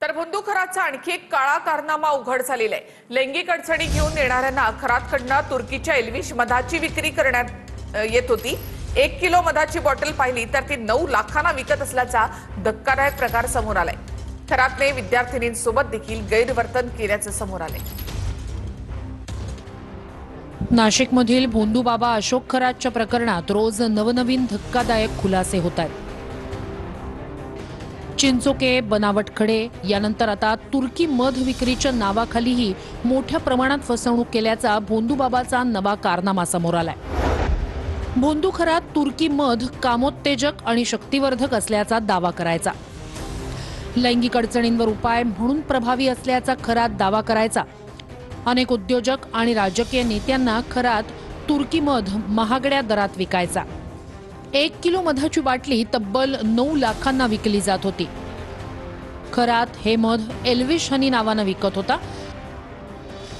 तर बंदूकखोराचा आणखी एक काळा कारनामा उघड झालेला आहे। लैंगिक अडचणी घेऊन येणाऱ्यांना खरातकडनं तुर्कीच्या एल्विश मधाची विक्री करण्यात येत होती। 1 किलो मधाची बॉटल पाहिली तर ती 9 लाखांना विकत असल्याचा धक्कादायक प्रकार समोर आलाय। खरातने विद्यार्थिनींसोबत देखील गैरवर्तन केल्याचं समोर आलंय। नाशिकमधील भोंदूबाबा अशोक खरातच्या प्रकरणात रोज नवनवीन धक्कादायक खुलासे होत आहेत। चिंचोके, बनावट खडे यानंतर आता तुर्की मध विक्रीच्या नावाखालीही मोठ्या प्रमाणात फसवणूक केल्याचा भोंदूबाबाचा नवा कारनामा समोर आलाय। भोंदू खरात तुर्की मध कामोत्तेजक आणि शक्तिवर्धक असल्याचा दावा करायचा, लैंगिक अडचणींवर उपाय म्हणून प्रभावी असल्याचा खरात दावा करायचा। अनेक उद्योजक आणि राजकीय नेत्यांना खरात तुर्की मध महागड्या दरात विकायचा। 1 किलो मधाची बाटली तब्बल 9 लाखांना विकली जात होती। खरात हे मध एल्विश हनी नावानं विकत होता।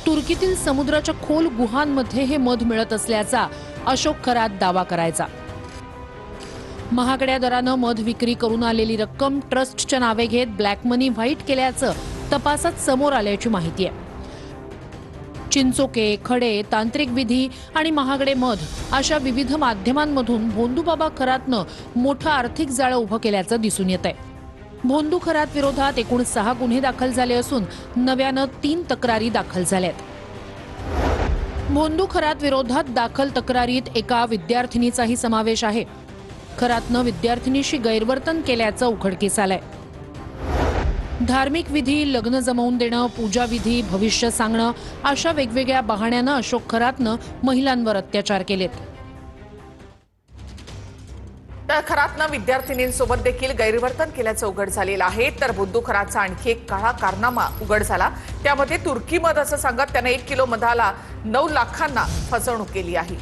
तुर्कीतील समुद्राच्या खोल गुहांमध्ये हे मध मिळत असल्याचा अशोक खरात दावा करायचा। महागड्या दरानं मध विक्री करून आलेली रक्कम ट्रस्टच्या नावे घेत ब्लॅक मनी व्हाईट केल्याचं तपासात समोर आल्याची माहिती आहे। चिंचोके, खडे, तांत्रिक विधी आणि महागडे मध अशा विविध माध्यमांमधून भोंदूबाबा खरातनं मोठं आर्थिक जाळं उभं केल्याचं दिसून येत आहे। भोंदू खरात विरोधात एकूण 6 गुन्हे दाखल झाले असून नव्यानं 3 तक्रारी दाखल झाल्यात। भोंदू खरात विरोधात दाखल तक्रारीत एका विद्यार्थिनीचाही समावेश आहे। खरातनं विद्यार्थिनीशी गैरवर्तन केल्याचं उघडकीस आलंय। धार्मिक विधी, लग्न जमवून देणं, पूजा विधी, भविष्य सांगणं अशा वेगवेगळ्या बहाण्यानं अशोक खरातनं महिलांवर अत्याचार केलेत। तर खरातनं विद्यार्थिनींसोबत देखील गैरवर्तन केल्याचं उघड झालेलं आहे। तर भोंदू खरातचा आणखी एक काळा कारनामा उघड झाला। त्यामध्ये तुर्की मध असं सांगत त्याने 1 किलो मधाला 9 लाखांना फसवणूक केली आहे।